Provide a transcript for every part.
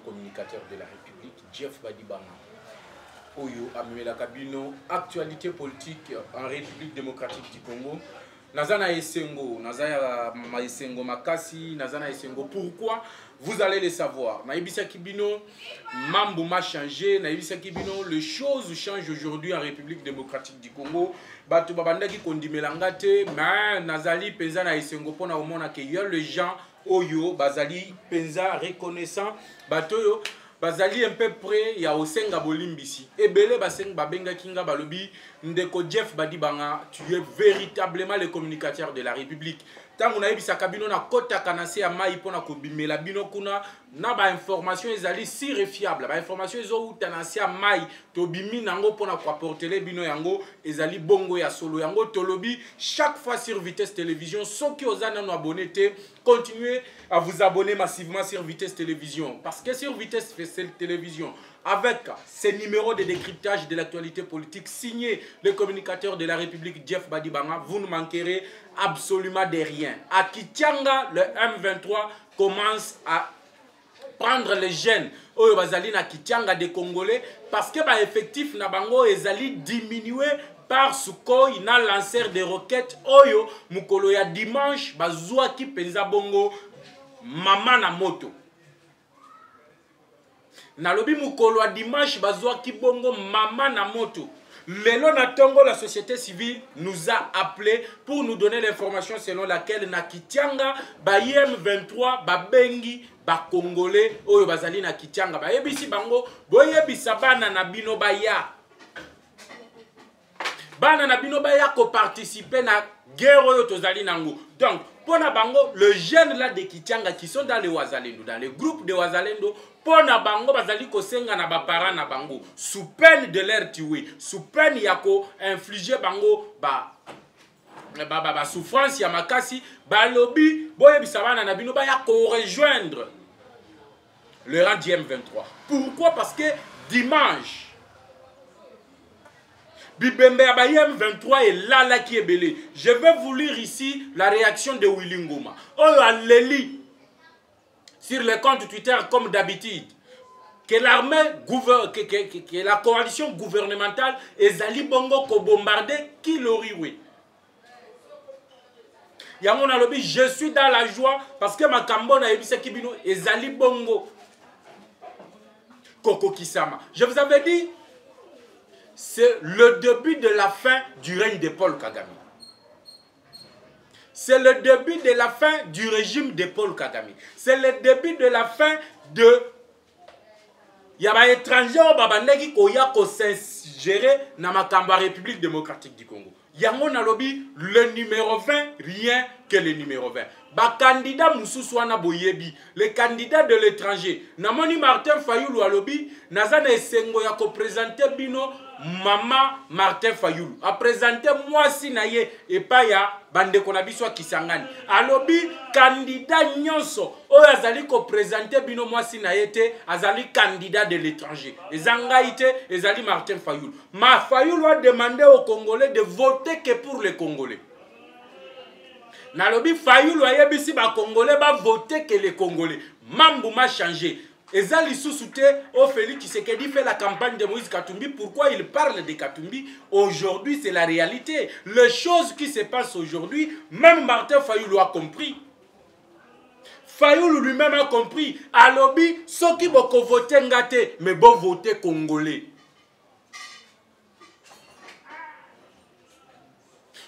Communicateur de la République, Jeff Badi Banga. Oyo Amela Kabino, actualité politique en République démocratique du Congo. Nazana Esengo, Nazana Esengo Makasi, Nazana Esengo. Pourquoi? Vous allez le savoir. Naibisa Kibino, Mambo m'a changé. Naibisa Kibino, les choses changent aujourd'hui en République démocratique du Congo. Batu babanda ki kondimelangate, mais Nazali Penza na Esengo pona omona ke yo les gens Oyo, Bazali, Penza, reconnaissant, Batoyo, Bazali un peu près, il y a Osenga Bolimbisi. Et Bele Baseng Babenga Kinga Balobi, Ndeko Jeff Badi Banga, tu es véritablement le communicateur de la République. Tant qu'on a eu sa cabine, on a kota kanase à maï pour na kobime la bino kuna, na ba information ezali si refiable, ba information ezo utanase à maï, to bimi nango pour na apporter les bino yango, ezali bongo ya solo yango tolobi chaque fois sur Vitesse Télévision, ceux qui osent nous abonner, continuez à vous abonner massivement sur Vitesse Télévision parce que sur Vitesse Télévision avec ces numéros de décryptage de l'actualité politique signés le communicateur de la République Jeff Badi Banga, vous ne manquerez absolument de rien. À Kitianga, le M23 commence à prendre les gènes Oyo Bazali na Kitianga des Congolais parce que bah, effectif na bango ezali diminué par Sukhoi na lanceur de roquettes Oyo mukolo ya dimanche bazwa ki penza bongo mama na moto. Nalobi mukolo ya dimanche bazwa ki bongo mama na moto. Lelo na tongo la société civile nous a appelé pour nous donner l'information selon laquelle na Kitianga ba M23 ba bengi ba Congolais oyo bazali na Kitianga ba yebisi bango boyebisa bana na bino baya. Bana na bino baya ko participer na guerre oyo tozali nango. Donc pona bango le jeune là de Kitianga qui sont dans les Wazalendo, dans les groupes de Wazalendo, pona bango bazali ko senga na ba parents na bango sous peine de leur tuer, sous peine yako infliger bango ba souffrance ya makasi ba lobby boye bisabana na bino ba ya ko rejoindre le rang du M23. Pourquoi? Parce que dimanche Bibembe Abayem 23 est là qui est belé. Je vais vous lire ici la réaction de Willy Ngoma. Oh, Léli, sur le compte Twitter comme d'habitude, que l'armée, que la coalition gouvernementale ezali bongo ko bombarder qui l'oriwe. Yamon alobi, je suis dans la joie parce que ma kambona ebisa kibino ezali bongo. Koko Kisama. Je vous avais dit, c'est le début de la fin du règne de Paul Kagame. C'est le début de la fin du régime de Paul Kagame. C'est le début de la fin de... Il y a des étrangers qui ont s'ingérer dans la République démocratique du Congo. Il y a mon lobby, le numéro 20, rien que le numéro 20. Ba candidat Moussousouana Boyebi, le candidat de l'étranger. Namoni Martin Fayoulou à lobby, Nazana Esengo ya ko présenter bino Mama Martin Fayoulou. A présenter moi si naye et pas ya bande konabiswa Kisangani. A lobby candidat nyonso o azali ko présenter bino moi si naye te azali candidat de l'étranger. Ezangaïte ezali Martin Fayoulou. Ma Fayoulou a demandé aux Congolais de voter que pour les Congolais. Nalobi Fayoulou ayebisi ba Congolais ba voter que les Congolais. Mambo m'a changé. Ezali sous-souté au Félix Tshisekedi fait la campagne de Moïse Katumbi. Pourquoi il parle de Katumbi? Aujourd'hui, c'est la réalité. Les choses qui se passent aujourd'hui, même Martin Fayoulou a compris. Fayoulou lui-même a compris. Alobi, ceux qui vont voter ngate, mais bon voter Congolais.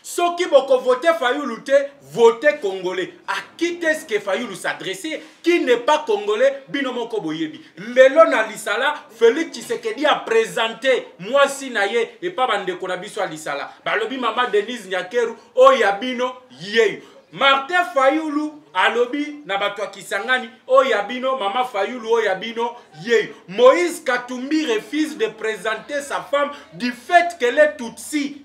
Ceux qui vont voter Fayoulou, voter Congolais. À qui est-ce que Fayoulou s'adressait? Qui n'est pas Congolais? Binomoko Boyebi. Lelo na Lisala, Félix Tshisekedi a présenté moi si naye et pas bande konabiso à Lisala. Balobi Mama Denise Nyakeru, Oyabino, Yeyu. Martin Fayoulou, Alobi, Nabatwa Kisangani, Oyabino, Mama Fayoulou, Oyabino, Yeyu. Moïse Katumbi refuse de présenter sa femme du fait qu'elle est Tutsi.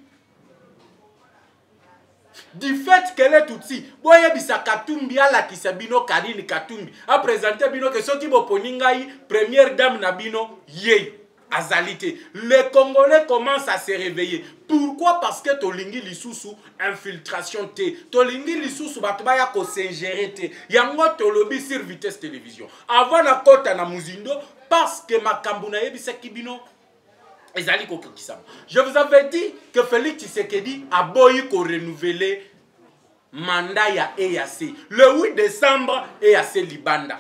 du fait qu'elle est Tutsi. Boye bisa Katumbi ala kisabino Karine Katumbi a présenté bino que ceux qui boponingai première dame nabino yé azalité. Les Congolais commencent à se réveiller. Pourquoi? Parce que tolingi lisusu infiltration T. Tolingi lisusu batubaya ko s'ingérer T. Yango tolobi sur Vitesse Télévision. Avant na kota na muzindo parce que makambo na yebisa kibino. Je vous avais dit que Félix Tshisekedi a boyi ko renouveler mandat ya EAC. Le 8 décembre, EAC Libanda.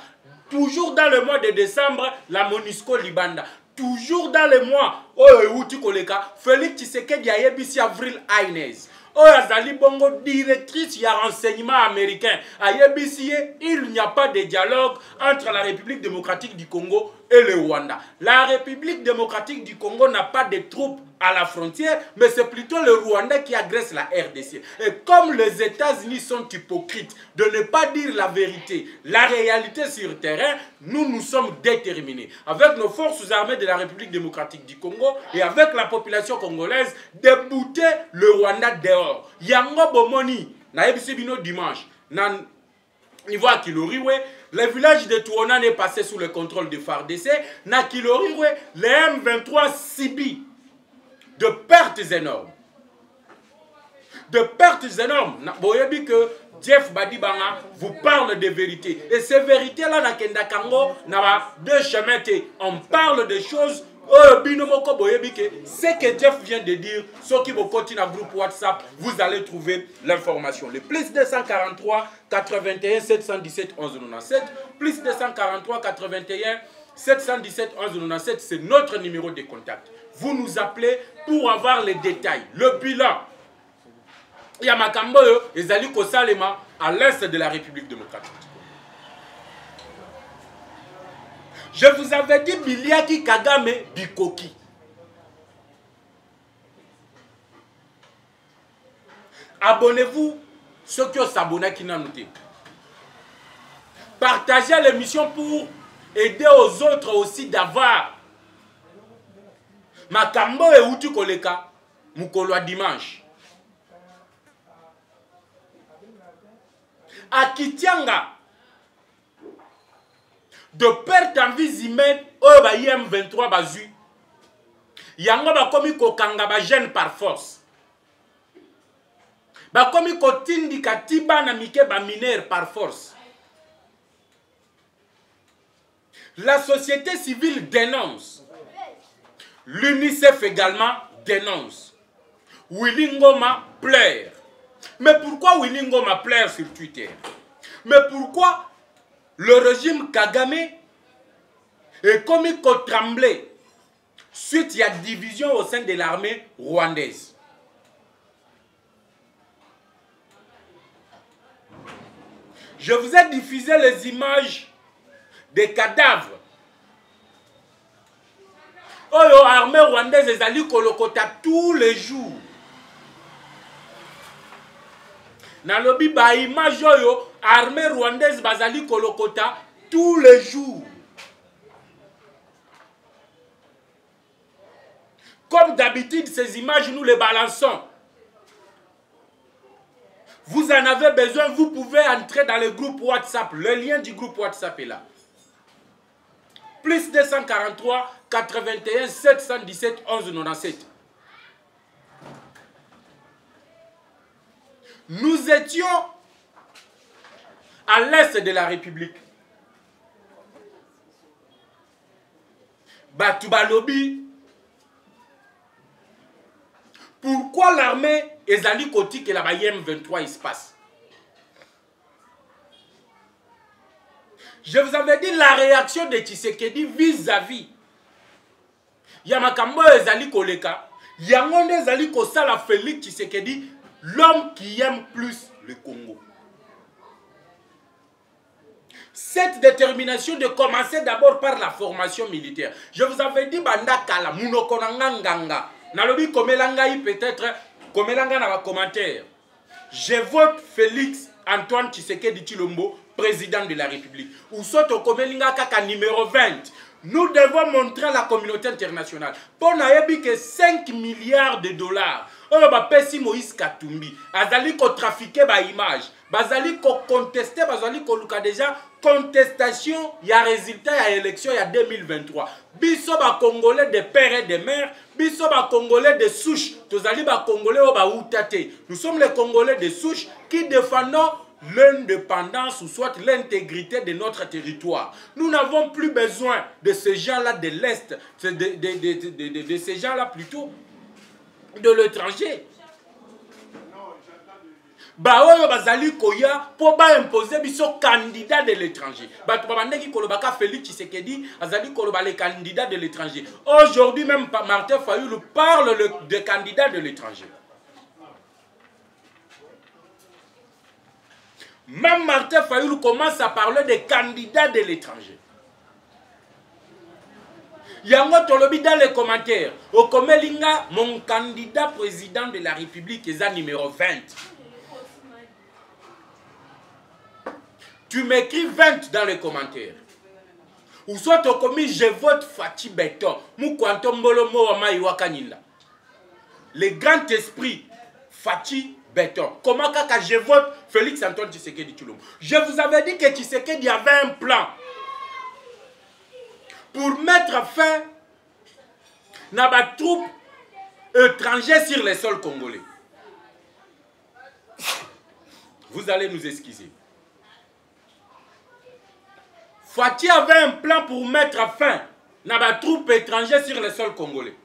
Toujours dans le mois de décembre, la MONUSCO Libanda. Toujours dans le mois, Félix Tshisekedi a yebisi Avril Haines. Azali Bongo, directrice du renseignement américain. A yebisi, il n'y a pas de dialogue entre la République démocratique du Congo et le Rwanda. La République démocratique du Congo n'a pas de troupes à la frontière, mais c'est plutôt le Rwanda qui agresse la RDC. Et comme les États-Unis sont hypocrites de ne pas dire la vérité, la réalité sur le terrain, nous sommes déterminés, avec nos forces armées de la République démocratique du Congo et avec la population congolaise, de bouter le Rwanda dehors. Yango Bomoni, na ebisibino dimanche, na niveau à Kiloriwe, le village de Touonan est passé sous le contrôle de FARDC. Na Kiloriwe, les M23 Sibi de pertes énormes. De pertes énormes. Vous voyez que Jeff Badibanga vous parle de vérité. Et ces vérités-là, na Kenda Kango, na deux chemins. On parle de choses. Ce que Jeff vient de dire, ceux qui vont continuer à groupe WhatsApp, vous allez trouver l'information. Le plus 243 81 717 11 97, plus 243 81 717 11 97, c'est notre numéro de contact. Vous nous appelez pour avoir les détails, le bilan. Il y a Makambo et Zali Kosalema à l'est de la République démocratique. Je vous avais dit Biliaki Kagame Bikoki. Abonnez-vous, ceux qui ont s'abonné qui n'ont noté. Partagez l'émission pour aider aux autres aussi d'avoir. Makambo et Utu Koleka, Mukolo dimanche. À Kitianga, de perte en vie humaine, M23 bazu. Yango ba komi ko kanga ba jeune par force. Ba komi ko tindi katiba na mike ba mineur par force. La société civile dénonce. L'UNICEF également dénonce. Willy Ngoma pleure. Mais pourquoi Willy Ngoma pleure sur Twitter? Mais pourquoi le régime Kagame est comme il tremblé suite à la division au sein de l'armée rwandaise? Je vous ai diffusé les images des cadavres. L'armée rwandaise est allée Kolokota tous les jours. Dans le ba image yo armée rwandaise bazali Kolokota tous les jours. Comme d'habitude, ces images nous les balançons. Vous en avez besoin, vous pouvez entrer dans le groupe WhatsApp. Le lien du groupe WhatsApp est là. Plus 243 81 717 11 97. Nous étions à l'est de la République. Batubalobi. Pourquoi l'armée Ezali Koti et la M23 se passe? Je vous avais dit la réaction de Tshisekedi vis-à-vis. Yamakambo Ezali Koleka. Yangonde Ezali Kosala Félix Tshisekedi, l'homme qui aime plus le Congo. Cette détermination de commencer d'abord par la formation militaire. Je vous avais dit Banda Kala, Munokonanga Nganga. Nalobi Komelangaï peut-être, Komelanga dans les commentaires. Je vote Félix Antoine Tshisekedi Tshilombo, président de la République. Ou soto Komelinga Kaka numéro 20. Nous devons montrer à la communauté internationale. Pour n'ayebi que 5 milliards de dollars. oyo bapesi Moïse Katumbi azali ko trafiquer ba image bazali ko contester bazali ko luka déjà contestation ya résultat ya élection ya 2023 biso ba congolais de père et de mère biso ba congolais de souche tozali ba congolais o ba utate nous sommes les congolais de souche qui défendons l'indépendance ou soit l'intégrité de notre territoire. Nous n'avons plus besoin de ces gens-là de l'Est, de ces gens-là plutôt de l'étranger. Baoyo bazali koya pour ba imposer biso candidat de l'étranger. Bato babandeki kolobaka Félix Tshisekedi azali koloba les candidats de l'étranger. Aujourd'hui même Martin Fayulu parle de candidats de l'étranger. Même Martin Fayulu commence à parler des candidats de l'étranger. Yango tolobi dans les commentaires. Okomelinga, mon candidat président de la République est numéro 20. Tu m'écris 20 dans les commentaires. Ou soit Okomi, je vote Fati Beton. Moukwantombolo Moama Iwakaninda. Le grand esprit Fati Béton. Comment quand je vote Félix Antoine Tshisekedi Tshilombo? Je vous avais dit que Tshisekedi avait un plan pour mettre fin à la troupe étrangère sur les sols congolais. Vous allez nous excuser. Fati avait un plan pour mettre fin à la troupe étrangère sur les sols congolais.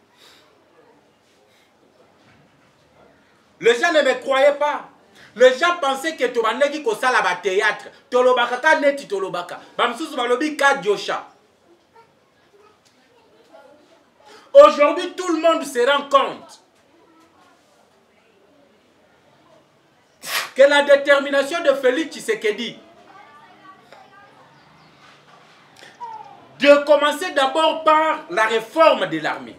Les gens ne me croyaient pas. Les gens pensaient que Tobandeki Kosala ba théâtre. Tolobaka ka neti tolobaka. Bamsusu balobi ka diosha. Aujourd'hui, tout le monde se rend compte que la détermination de Félix Tshisekedi de commencer d'abord par la réforme de l'armée.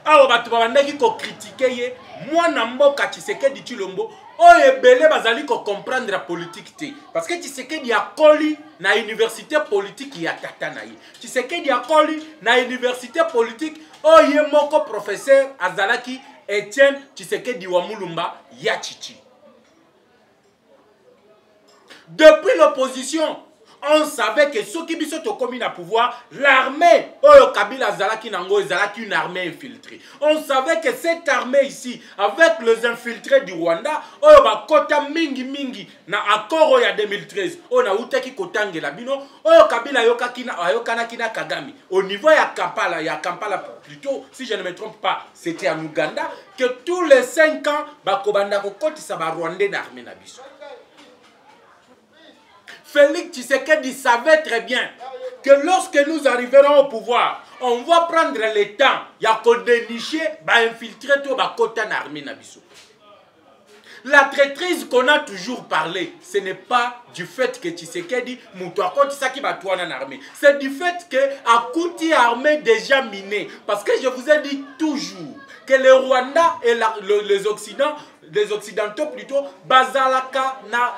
Alors, bato babandaki ko critiquer ye mwana mboka Tshisekedi Tshilombo oyo ebele bazali ko comprendre la politique te parce que Tshisekedi akoli na université politique ya tata na ye. Tshisekedi akoli na université politique oyo moko professeur azalaki Etienne Tshisekedi wa Mulumba ya Chichi. Depuis l'opposition, on savait que ceux qui biso to komi na pouvoir, l'armée, Oyo Kabila Zalaki Nango, Zalaki une armée infiltrée. On savait que cette armée ici, avec les infiltrés du Rwanda, Oyo Bakota Mingi Mingi, na accord Oya 2013, on a Uteki Kotange la bino, Oyo Kabila Ayokana Kina Kagami. Au niveau ya Kampala plutôt, si je ne me trompe pas, c'était en Ouganda, que tous les 5 ans, Bakobanda Kokoti Saba Rwandais d'armée na biso. Félix Tshisekedi savait très bien que lorsque nous arriverons au pouvoir, on va prendre le temps, il y a qu'on dénicher, infiltrer tout le côté de l'armée. La traîtrise qu'on a toujours parlé, ce n'est pas du fait que Tshisekedi c'est du fait que Akouti armée déjà minée. Parce que je vous ai dit toujours que le Rwanda et les Occidentaux plutôt, Bazalaka na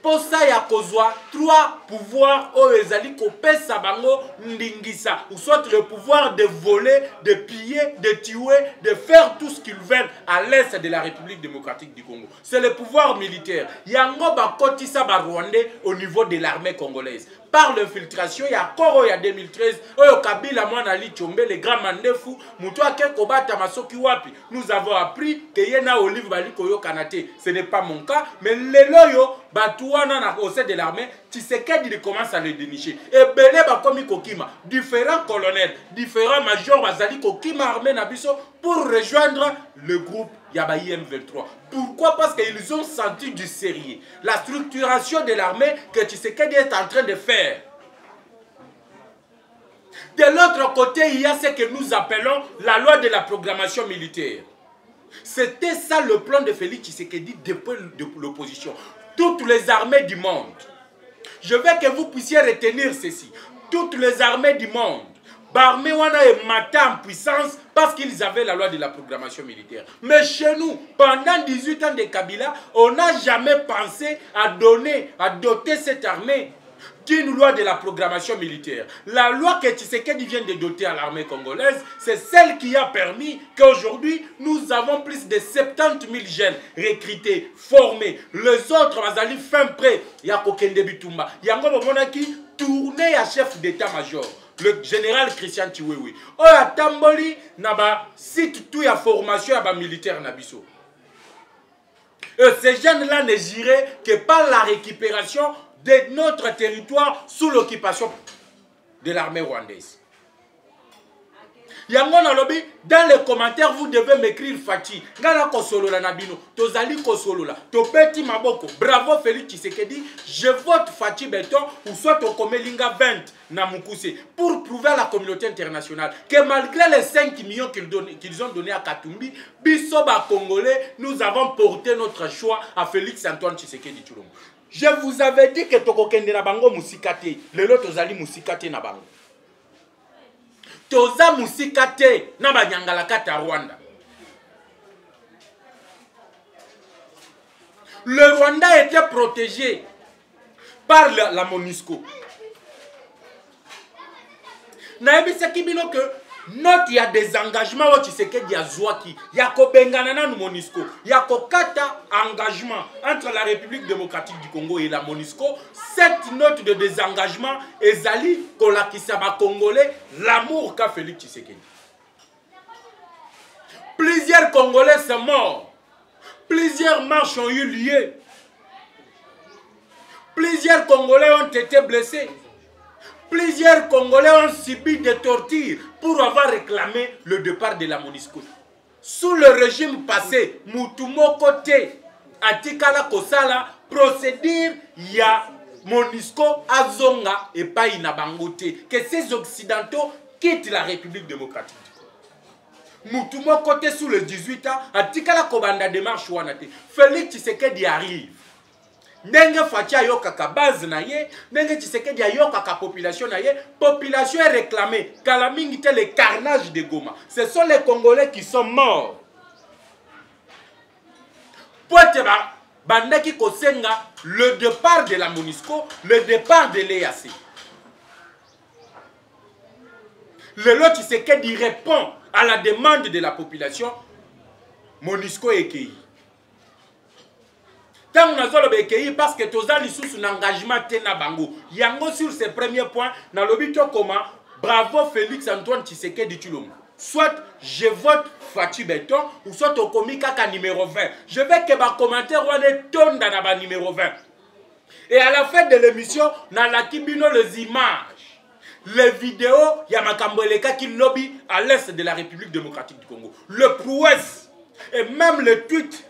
Posa ya kozwa 3 pouvoirs ezali kopesa bango ndingisa ou soit le pouvoir de voler, de piller, de tuer, de faire tout ce qu'ils veulent à l'est de la République démocratique du Congo. C'est le pouvoir militaire. Yango bakotisa ba Rwandais au niveau de l'armée congolaise. Par l'infiltration, il y a Koro il y a 2013, Oyo Kabila Mwanali Tchombe, les grands mandefu, Moutoua Kekobata Masoki Wapi. Nous avons appris que Yena Olive Baliko Kanate. Ce n'est pas mon cas, mais les loyo, Batouana au sein de l'armée, Tshisekedi il commence à les dénicher. Et Belé Bakomi Kokima, différents colonels, différents majors Bazali Kokima armée Nabiso pour rejoindre le groupe Yabayi M23. Pourquoi? Parce qu'ils ont senti du sérieux. La structuration de l'armée que Tshisekedi est en train de faire. De l'autre côté, il y a ce que nous appelons la loi de la programmation militaire. C'était ça le plan de Félix Tshisekedi depuis l'opposition. Toutes les armées du monde. Je veux que vous puissiez retenir ceci. Toutes les armées du monde. Barmé wana est maté en puissance parce qu'ils avaient la loi de la programmation militaire. Mais chez nous, pendant 18 ans de Kabila, on n'a jamais pensé à doter cette armée. d'une loi de la programmation militaire. La loi que Tshisekedi vient de doter à l'armée congolaise, c'est celle qui a permis qu'aujourd'hui, nous avons plus de 70 000 jeunes recrutés, formés. Les autres, bazali fin prêt, Yako Kende Bitumba. Yango Bomonaki, tourné à chef d'état-major. Le général Christian Chiwewe. Oya Tamboli, naba site tout ya formation ya militaire nabiso. Et ces jeunes-là ne giraient que par la récupération de notre territoire sous l'occupation de l'armée rwandaise. Yango na lobi, dans les commentaires, vous devez m'écrire Fati. Ngana kosolola nabino, tozali kosolola, topeti maboko. Bravo Félix Tshisekedi, je vote Fati Beton ou soit au Komelinga 20 na Mukuse pour prouver à la communauté internationale que malgré les 5 millions qu'ils ont donnés à Katumbi, Bisoba Congolais, nous avons porté notre choix à Félix Antoine Tshisekedi Tshilombo. Je vous avais dit que Tokokende na bango musikate, lelo tozali musikate na bango. Toza musikate na banyangala kata Rwanda. Le Rwanda était protégé par la MONUSCO. Naebisaki bino que note il y a des engagements où Tshisekedi a Zouaki, il y a Kobengana na MONUSCO, il y a Kokata engagement entre la République démocratique du Congo et la MONUSCO. Cette note de désengagement ezali kolakisa ba Congolais l'amour qu'a Félix Tshisekedi. Plusieurs Congolais sont morts. Plusieurs marches ont eu lieu. Plusieurs Congolais ont été blessés. Plusieurs Congolais ont subi des tortures pour avoir réclamé le départ de la MONUSCO. Sous le régime passé, Mutumo Kote, Atikala Kosala, procédure, il y a MONUSCO, Azonga et Païna Bangote. Que ces Occidentaux quittent la République démocratique. Mutumo Kote sous le 18 ans, Atikala Kobanda démarche Wanate. Félix Tshisekedi arrive. Nenge Fatia yoka ka base na ye, nenge Tshisekedi yoka ka population na ye, population est réclamée. Kalamingite le carnage de Goma. Ce sont les Congolais qui sont morts. Poeteba bandaki kosenga le départ de la MONUSCO, le départ de l'EAC. Le lot Tshisekedi répond à la demande de la population. MONUSCO est cueilli. Tant on a besoin parce que tous les sous un engagement tena bango. Yango sur ces premiers points, dans le but comment bravo Félix Antoine Tshisekedi Tshilombo. Soit je vote Fati Beton ou soit au Komika numéro 20. Je veux que ma commentaire tourne dans la numéro 20. Et à la fin de l'émission, dans la kibino les images, les vidéos, il y a Makamboleka qui lobby à l'est de la République démocratique du Congo. Le prouesse et même le tweet.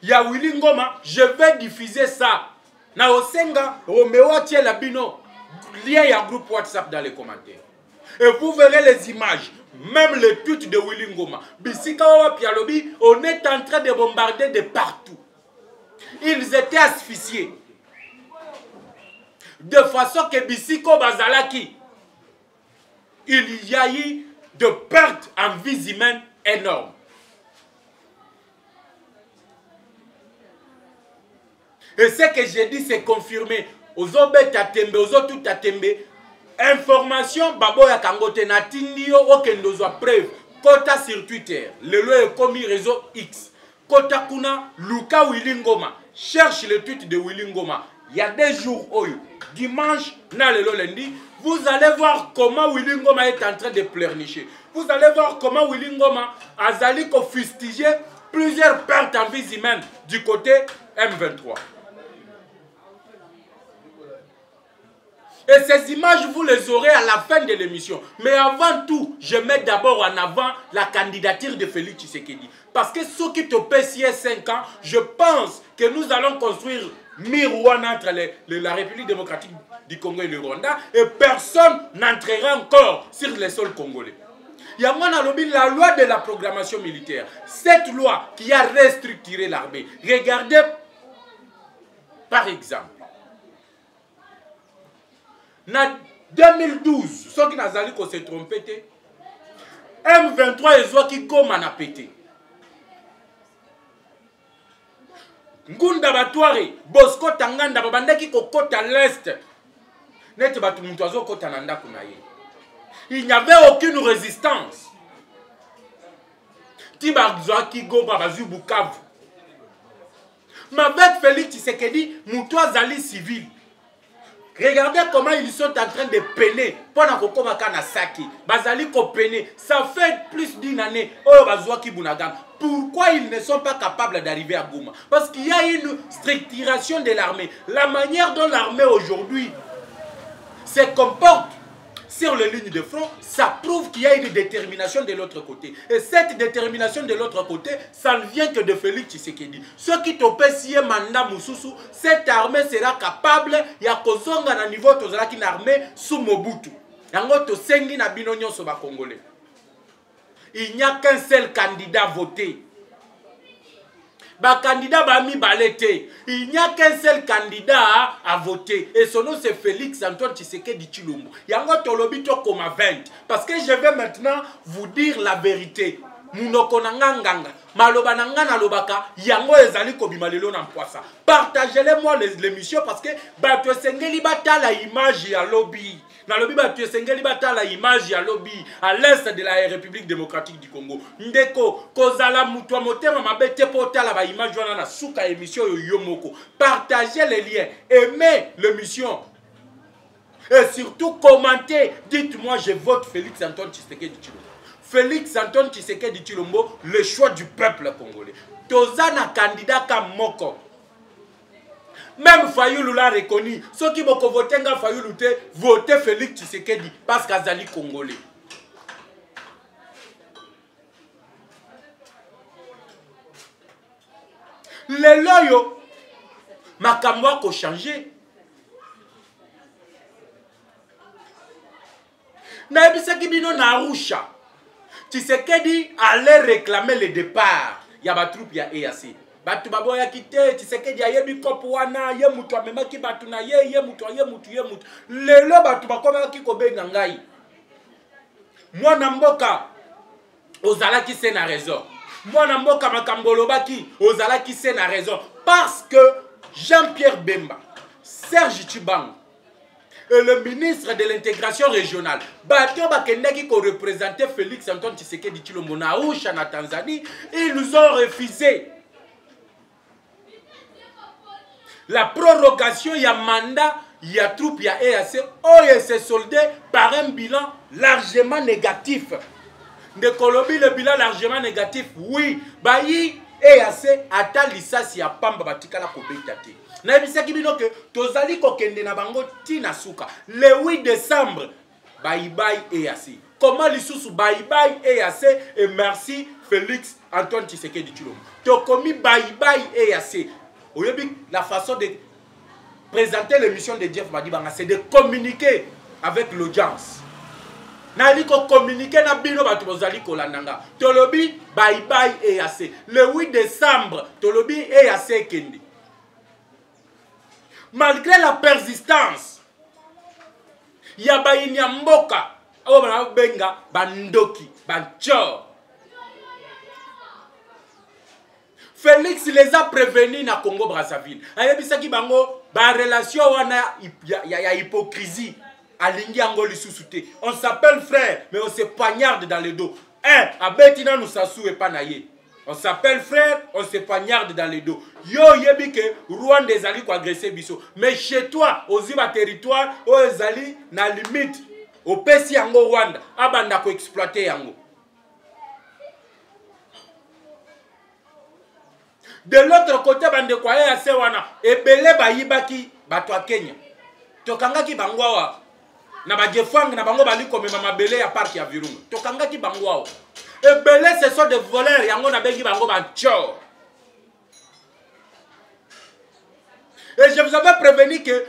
Il y a Willy Ngoma, je vais diffuser ça. Na Osenga, Romeo Tiela Bino, lien y a groupe WhatsApp dans les commentaires. Et vous verrez les images, même le tweet de Willy Ngoma. Bisika Pialobi, on est en train de bombarder de partout. Ils étaient asphyxiés. De façon que Bisiko Bazalaki, il y a eu de pertes en vies humaines énormes. Et ce que j'ai dit, c'est confirmé. Aux obé tatembe, aux autres tatembe. Information, babo ya kangote na tindio, okendozo preuve. Kota sur Twitter. Le loi est commis réseau X. Kota kuna, Luka Willy Ngoma. Cherche le tweet de Willy Ngoma. Il y a des jours, dimanche, na le lundi, vous allez voir comment Willy Ngoma est en train de pleurnicher. Vous allez voir comment Willy Ngoma a zali ko fustiger plusieurs pertes en vie humaine du côté M23. Et ces images, vous les aurez à la fin de l'émission. Mais avant tout, je mets d'abord en avant la candidature de Félix Tshisekedi. Parce que ceux qui te paient 5 ans, je pense que nous allons construire miroir entre la République démocratique du Congo et le Rwanda. Et personne n'entrera encore sur les sols congolais. Il y a la loi de la programmation militaire. Cette loi qui a restructuré l'armée. Regardez, par exemple, en 2012, ceux qui n'ont se trompé, M23 et ceux qui comme a pété. Ngunda Batouare, Bosco Tanganda, Babandaki Kokota à l'Est. Net Batu Moutoazo Kotananda Kunaye. Il n'y avait aucune résistance. Tibagzoa Kigo Babazu Bukavu. Mais avec Félix Tshisekedi, Moutoazali civil. Regardez comment ils sont en train de peiner pendant que Komakana Saki. Bazali ko peiner. Ça fait plus d'une année. Oh, Bazoa Kibunagam. Pourquoi ils ne sont pas capables d'arriver à Goma? Parce qu'il y a une structuration de l'armée. La manière dont l'armée aujourd'hui se comporte sur les lignes de front, ça prouve qu'il y a une détermination de l'autre côté. Et cette détermination de l'autre côté, ça ne vient que de Félix Tshisekedi. Ceux qui topent si mandat Moussousou, cette armée sera capable, il y a kozonga na niveau tozala ki armée sous Mobutu. Yango to sengi na binonyo soba congolais. Il n'y a qu'un seul candidat voté. Ba candidat bami balete. Il n'y a qu'un seul candidat à voter. Et son nom c'est Félix Antoine Tshisekedi Tshilombo. Yango tolobi to koma 20. Parce que je vais maintenant vous dire la vérité. Munoko nanganga. Maloba nangana lobaka. Yango ezali kobima lelo na mpoasa. Partagez-les-moi l'émission parce que bato sengeli batala image ya lobby. Na lobby bato sengeli batala image ya lobby à l'est de la République démocratique du Congo. Ndeko kozala mutwa motema mabete potala ba image wana na suka émission yo yomoko. Partagez les liens, aimez l'émission. Et surtout commentez, dites-moi je vote Félix Antoine Tshisekedi Tshilombo. Félix Antoine Tshisekedi Tshilombo, le choix du peuple congolais. Tozana candidat comme Moko. Même Fayoulou l'a reconnu. Ceux qui vont voter Fayoulou, voter Félix Tshisekedi parce qu'Azali Congolais. Les loyaux, ma kamwa ko changé. Naebisa kibino na Arusha. Tshisekedi allait réclamer le départ. Il y a des troupes, il y a EAC. Batu baboya kite, Tshisekedi ayebi kopo wana, ye mutu amemaki batu na ye mutu. Lelo batu bakoma ki kobenga ngai. Mwana mboka, ozalaki se na raison. Mwana mboka makambolo baki, ozalaki se na raison. Parce que Jean-Pierre Bemba, Serge Tshibang, et le ministre de l'intégration régionale, Bato Bakendeki qui représentait Félix Antoine Tshisekedi Tshilombo na Arusha na Tanzanie, ils nous ont refusé la prorogation, il y a mandat, il y a troupe, il y a EAC, il s'est soldé par un bilan largement négatif. De Colombie, le bilan largement négatif, oui, Bayi EAC ata lisasi ya pamba batika la kobetate. Na ebisaki bino ke tozali kokende na bango tina suka. Le 8 décembre, bye bye EAC. Comment lisusu bye bye EAC et merci Félix Antoine Tshisekedi Tshilombo. Tokomi bye bye EAC. La façon de présenter l'émission de Jeff Badibanga, c'est de communiquer avec l'audience. Nali ko communiquer na bino batu bozali kolandanga. Tolobi bye bye EAC. Le 8 décembre, Tolobi EAC kendi. Malgré la persistance, Yabaini Mboka, Benga, Bandoki, Banchor. Félix les a prévenus na Congo Brazzaville. Ayebisaki bango ba relation wana ya hypocrisie alingi angoli susute. On s'appelle frère mais on se poignarde dans le dos. Abetina nous sassou et panaye. On s'appelle frère, on se poignarde dans le dos. Yo yebi ke Rwanda ezali ko agresser biso. Mais chez toi, oziba territoire, o ezali na limite. Au pesi yango Rwanda, abanda ko exploiter yango. De l'autre côté, bande kwa ya sewana, ebele bayibaki bato a Kenya. Tokangaki bangwawa. Na bajefang na bango bali komema mabele ya parc ya Virunga. Tokangaki bangwawa. Ebele ce sont des voleurs yango na bengi bango bancho. Et je vous avais prévenu que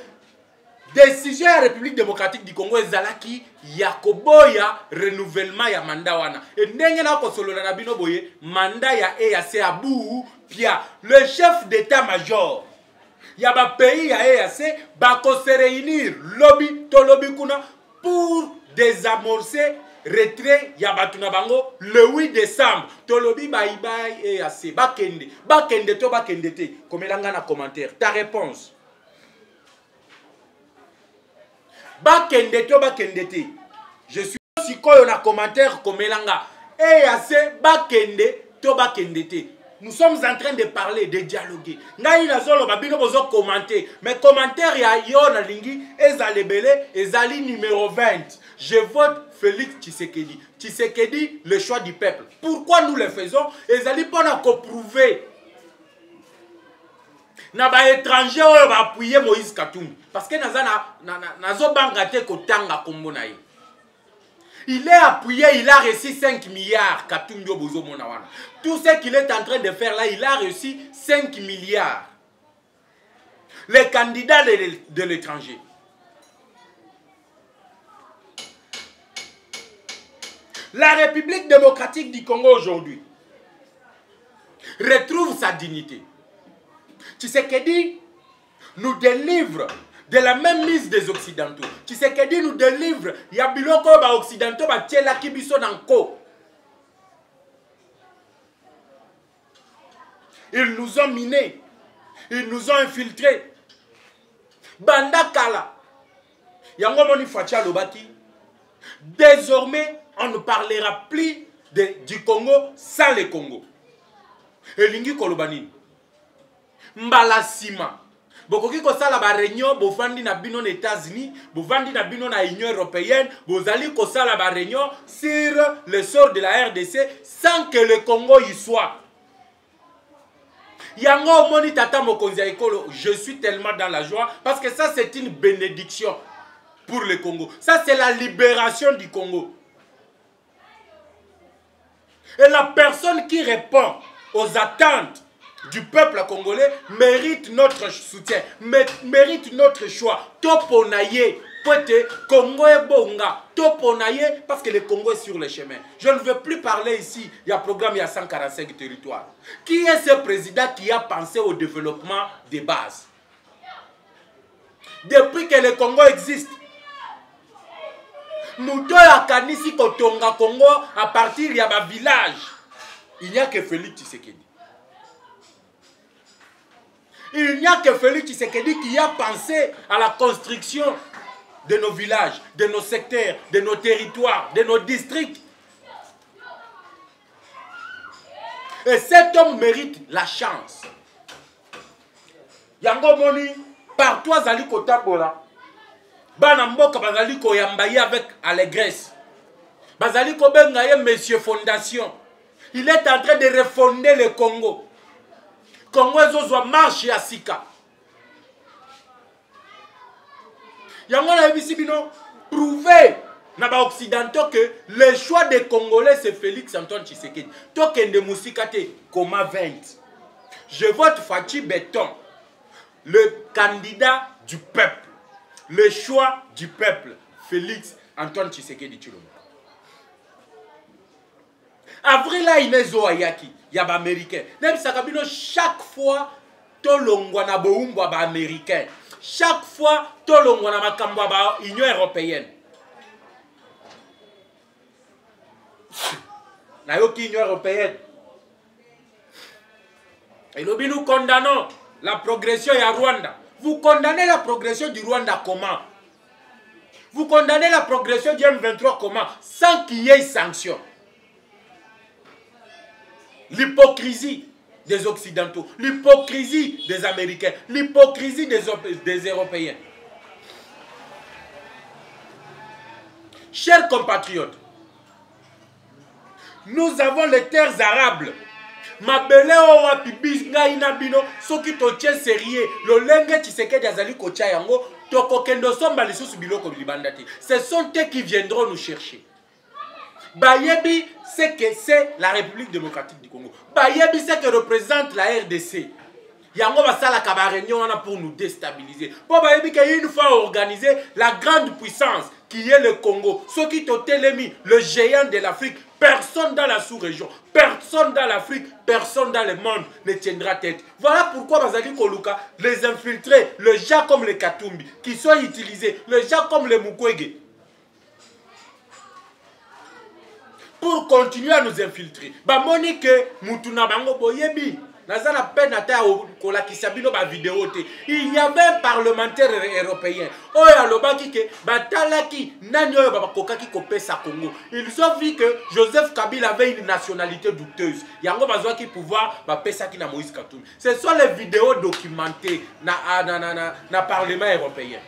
décision de la République démocratique du Congo ezalaki yakoboya renouvellement ya mandat wana. Et ndenge na kosolola na bino boye mandat ya EAC abu pia le chef d'état-major ya ba pays ya EAC ba ko se réunir lobby to lobby kuna pour désamorcer retrait ya batuna bango le 8 décembre. Tolobi bye bye et assez. Bakende. Bakende to bakende te. Komelanga na commentaire. Ta réponse. Bakende to bakende te. Je suis sikoyo na commentaire komelanga. Et assez bakende to bakende te. Nous sommes en train de parler, de dialoguer. Ngai na zolo babino bozo commenter. Mais commentaire ya yo na lingi ezalebele ezali numéro 20. Je vote Félix Tshisekedi. Tshisekedi, le choix du peuple. Pourquoi nous le faisons? Ezali pour nous prouver. Na ba étranger oyo ba appuyer Moïse Katumbi parce que nazo bangate ko tanga kombo na ye. Il est appuyé, il a reçu 5 milliards. Tout ce qu'il est en train de faire là, il a reçu 5 milliards. Les candidats de l'étranger. La République démocratique du Congo aujourd'hui retrouve sa dignité. Tshisekedi nous délivre de la même mise des Occidentaux. Tshisekedi nous délivre. Yabiloko ba Occidentaux ba tiela kibiso nanko. Ils nous ont minés. Ils nous ont infiltrés. Banda Kala. Yango moni facha lobaki. Désormais, on ne parlera plus du Congo sans le Congo. Elingi kolobani. Mbala sima. Bokoki ko sala ba réunion bovandi na bino na États-Unis, bovandi na bino na Union européenne, bozali ko sala ba réunion sur le sort de la RDC sans que le Congo y soit. Yango moni tata mokonzi ya ekolo, je suis tellement dans la joie parce que ça c'est une bénédiction pour le Congo. Ça c'est la libération du Congo. Et la personne qui répond aux attentes du peuple congolais mérite notre soutien, mérite notre choix. Toponaye, pote, Congo est bonga. Toponaye, parce que le Congo est sur le chemin. Je ne veux plus parler ici, il y a un programme, il y a 145 territoires. Qui est ce président qui a pensé au développement des bases? Depuis que le Congo existe, nous deux à Kanisi Kotonga Congo, à partir il y a un village. Il n'y a que Félix Tshisekedi. Il n'y a que Félix Tshisekedi qui a pensé à la construction de nos villages, de nos secteurs, de nos territoires, de nos districts. Et cet homme mérite la chance. Yango moni, partout azali kotabola. Bana mboka bazali koyambaye avec allégresse. Bazali kobengaye Monsieur Fondation. Il est en train de refonder le Congo. Congo ezozwa marche ya sika. Yango na ebisi bino prouver na ba occidentaux que le choix des Congolais c'est Félix Antoine Tshisekedi. Tokende musika te koma 20. Je vote Fachi Béton, le candidat du peuple. Le choix du peuple, Félix Antoine Tshisekedi Tshilombo. Avril là inezo ayaki. Il y a des Américains. Chaque fois, tolongwa na boumba ba Américain. Chaque fois, tolongwa na makamba ba Union européenne. Na yoki Union européenne. Et nous condamnons la progression ya Rwanda. Vous condamnez la progression du Rwanda comment? Vous condamnez la progression du M23 comment? Sans qu'il y ait sanction. L'hypocrisie des Occidentaux, l'hypocrisie des Américains, l'hypocrisie des Européens. Chers compatriotes, nous avons les terres arables. Mabele owa pibisnga inabino soki to tient sérieux le lenge Tshisekedi azali kocha yango tokokendo somba lisusu biloko libandati. Ce sont eux qui viendront nous chercher. Bayebi, c'est que c'est la République démocratique du Congo. Bayebi, c'est que représente la RDC. Yango basala kaba réunion pour nous déstabiliser. Pour Bayebi, qu'il faut organiser la grande puissance qui est le Congo. Ce qui est télémi, le géant de l'Afrique. Personne dans la sous-région, personne dans l'Afrique, personne dans le monde ne tiendra tête. Voilà pourquoi Bazali Koluka, les infiltrés, les gens comme les Katumbi, qui sont utilisés, les gens comme les Mukwege. pour continuer à nous infiltrer. Bamoni que mutuna bango boyebi. Naza na peine ata kolakisa bino ba vidéo te. Il y avait un parlementaire européen. Oyo alobaki ke batalaki nani oyo babakokaki kopesa Congo. Ils ont vu que Joseph Kabila avait une nationalité douteuse. Yango bazwaki pouvoir bapesa ki na Moïse Katumbi. Ce sont les vidéos documentées na parlement européen.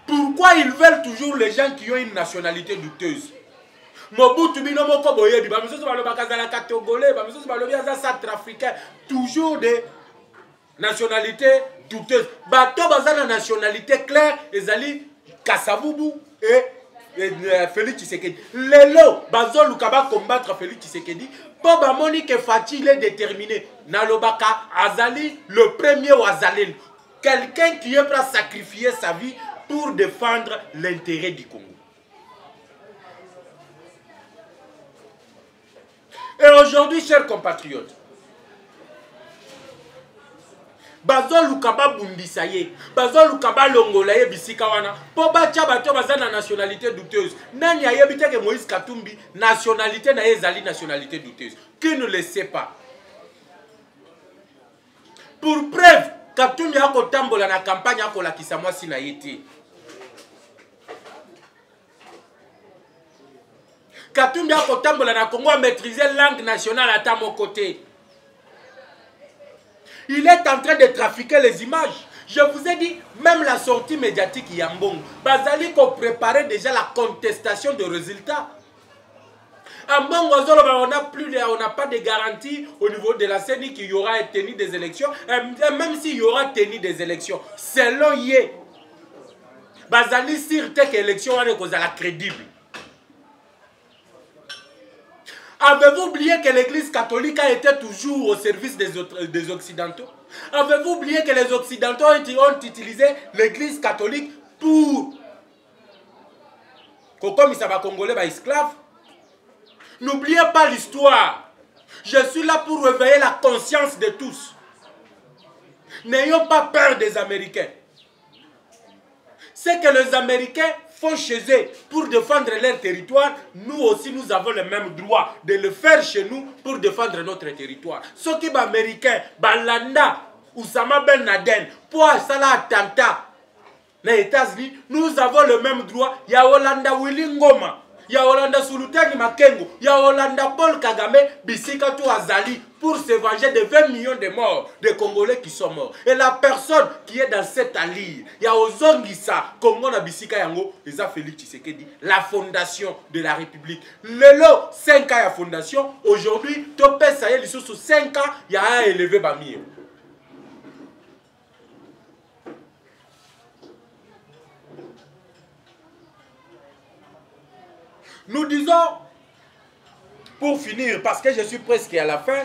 Pourquoi ils veulent toujours les gens qui ont une nationalité douteuse? Mobutu bino moko boyebi ba misoso baloba kazala ka togolais ba misoso balobi aza centrafricain, toujours des nationalités douteuses. Bato bazana nationalité claire ezali Kasavubu et Félix Tshisekedi. Lelo bazo lukaba combattre Félix Tshisekedi po ba moni que Fachi il est déterminé nalobaka azali le premier Ouazalène, quelqu'un qui est prêt à sacrifier sa vie pour défendre l'intérêt du Congo. Et aujourd'hui, chers compatriotes, bazo lukaba bundisaye, bazo lukaba longolaye bisika wana, po bacha bato bazana nationalité douteuse. Nani ayebite que Moïse Katumbi nationalité na ezali nationalité douteuse. Qui ne le sait pas? Pour preuve, Katumbi ako tambola na campagne ako lakisa mwasi na yete. Katumbi a kotambola na Congo a maîtrisé la langue nationale à mon côté. Il est en train de trafiquer les images. Je vous ai dit, même la sortie médiatique Yambong, Bazali qu'on préparait déjà la contestation de résultats. À Mbongo, on n'a pas de garantie au niveau de la CENI qu'il y aura tenu des élections. Et même s'il y aura tenu des élections, selon Yé, Bazali sire que l'élection est crédible. Avez-vous oublié que l'Église catholique a été toujours au service des Occidentaux? Avez-vous oublié que les Occidentaux ont utilisé l'Église catholique pour... Comme ça va Congolais, esclaves? N'oubliez pas l'histoire. Je suis là pour réveiller la conscience de tous. N'ayons pas peur des Américains. C'est que les Américains font chez eux pour défendre leur territoire, nous aussi nous avons le même droit de le faire chez nous pour défendre notre territoire. Ceux qui sont américains, Balanda, Oussama Ben Laden, pour ça attentat les États-Unis, nous avons le même droit. Il y a Hollanda Willy Ngoma, il y a Hollanda Sulutani Makengo, il y a Hollanda Paul Kagame, Bisika Azali, pour se venger de 20 millions de morts, de Congolais qui sont morts. Et la personne qui est dans cette alliée, il y a Ozongisa, Congo na Bisika Yango, les a Félix Tshisekedi, la fondation de la République. Le lot, 5 ans à fondation, aujourd'hui, Topé Sahel, sous 5 ans, il y a un élevé Bamir. Nous disons, pour finir, parce que je suis presque à la fin,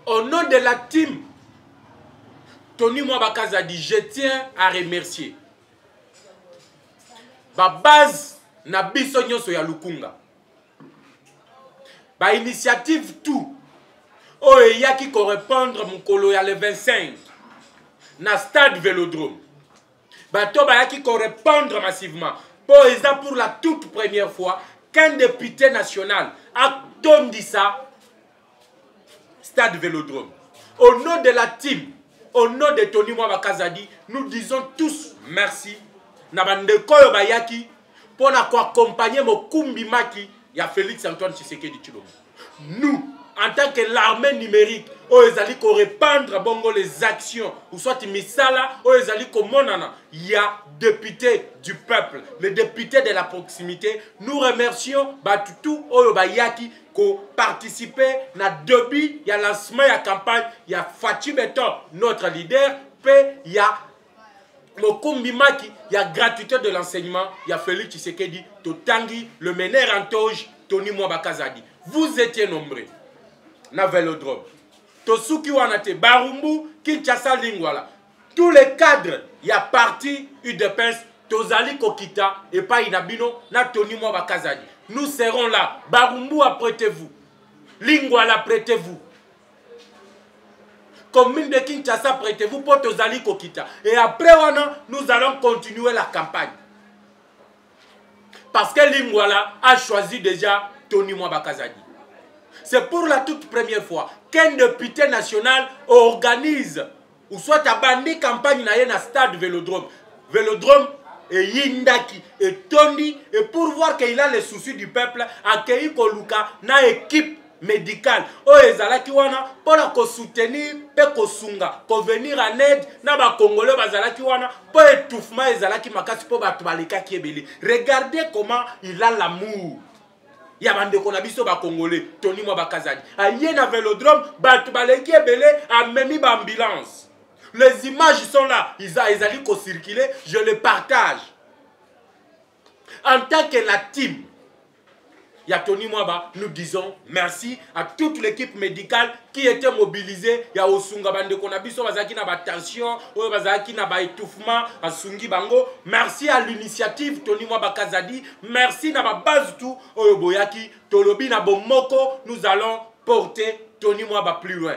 au nom de la team, Tony Mwabakaza a dit, je tiens à remercier ma base na biso nyonso ya Lukunga. Ba initiative tout. Oyo yaki correspondre mukolo ya le 25 na stade Vélodrome. Bato ba yaki correspondre massivement. Pour la toute première fois qu'un député national a tondisa stade Vélodrome. Au nom de la team, au nom de Tony Mwabakazadi, nous disons tous merci. Nabandeko Bayaki pour accompagner mon Kumbi Maki, il y a Félix Antoine Tshisekedi Tshilombo. Nous, en tant que l'armée numérique, ils allaient répandre bongo les actions, ou soit Misala, ils allaient monana. Il y a députés du peuple, les députés de la proximité. Nous remercions Batutu Oyobayaki qui ont participé à début, il y a lancement, il y a campagne, il y a Fachi Beton, notre leader, puis il y a Mokumbi Maki, il y a gratuité de l'enseignement, il y a Félix Tshisekedi, Totangi, le meneur en toge, Tony Mwabakazadi. Vous étiez nombreux. Na Vélodrome. Tosuki Wanate, Barumbu, Kinshasa Lingwala. Tous les cadres, il y a parti UDPS, Tozali Kokita, et pas Inabino, na Tony Mwabakazadi. Nous serons là. Barumbu, apprêtez-vous. Lingwala, prêtez-vous. Commune de Kinshasa, prêtez-vous pour Tozali Kokita. Et après, nous allons continuer la campagne. parce que Lingwala a choisi déjà Tony Mwaba Kazadi. C'est pour la toute première fois qu'un député national organise ou soit à bandi campagne na stade Vélodrome. Vélodrome et Yindaki et Tony, et pour voir qu'il a les soucis du peuple, accueilli Koluka na équipe médicale. Oh ezalaki wana pour la soutenir, pour sunga, pour venir en aide na ba Congolais bazalaki wana pour étouffement ezalaki makasi pour ba tubalika kiebeli. Regardez comment il a l'amour. Il y a bande qu'on a biso ba Congolais, Tony Mwaba Kazadi. Aïe na Vélodrome, ba tubaliki ebele a memi ba ambulance. Les images sont là, ils allaient circuler, je les partage. En tant que la team, il y a Tony Mwaba, nous disons merci à toute l'équipe médicale qui était mobilisée. Il y a Osunga Bande Konabiso, Bazaki na tension, Bazaki na étouffement, à Sungi Bango. Merci à l'initiative Tony Mwaba Kazadi. Merci à la base tout, Oyoboyaki, Tolobi na Bomoko. Nous allons porter Tony Mwaba plus loin.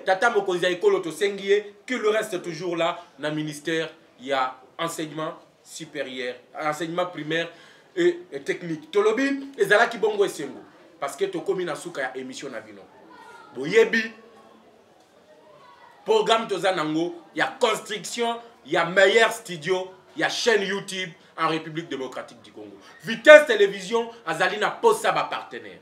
Tata Mokonzi Ekolo Tosengie, qui le reste toujours là, dans le ministère, il y a enseignement supérieur, enseignement primaire et technique. Tolobi, et Zalaki Bongo Esengo, parce que Tokomi Nasuka ya émission na bino. Boyebi, programme Tozanango, il y a construction, il y a meilleur studio, il y a chaîne YouTube en République démocratique du Congo. Vitesse Télévision, Azalina pose ça ba partenaire.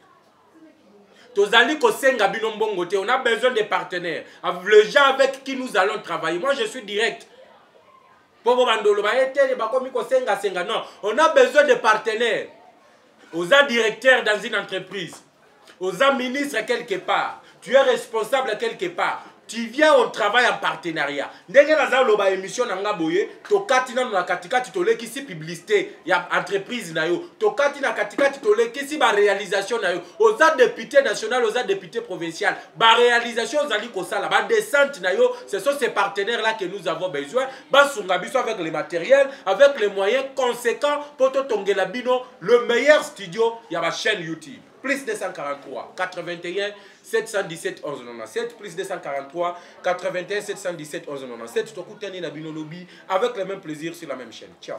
Tozali Kosenga Binombongote, on a besoin de partenaires. Les gens avec qui nous allons travailler. Moi, je suis direct. Non, on a besoin de partenaires. Aux directeurs dans une entreprise. Aux ministres quelque part. Tu es responsable quelque part. Tu viens, on travaille en partenariat. Ndenge naza loba émission nanga boye, tokati na na katikati toleki si publicité ya entreprise na yo. Tokati na katikati toleki si ba réalisation na yo. Aux députés national, aux députés provincial, ba réalisation zali kosala, ba descente na yo, ce sont ces partenaires là que nous avons besoin. Ba sunga biso avec les matériels, avec les moyens conséquents pour to tongela bino le meilleur studio ya ba chaîne YouTube. Plus 243 81 717 1197, plus 243 81 717 1197. Tu t'écoutes na bino lobby avec le même plaisir sur la même chaîne. Ciao.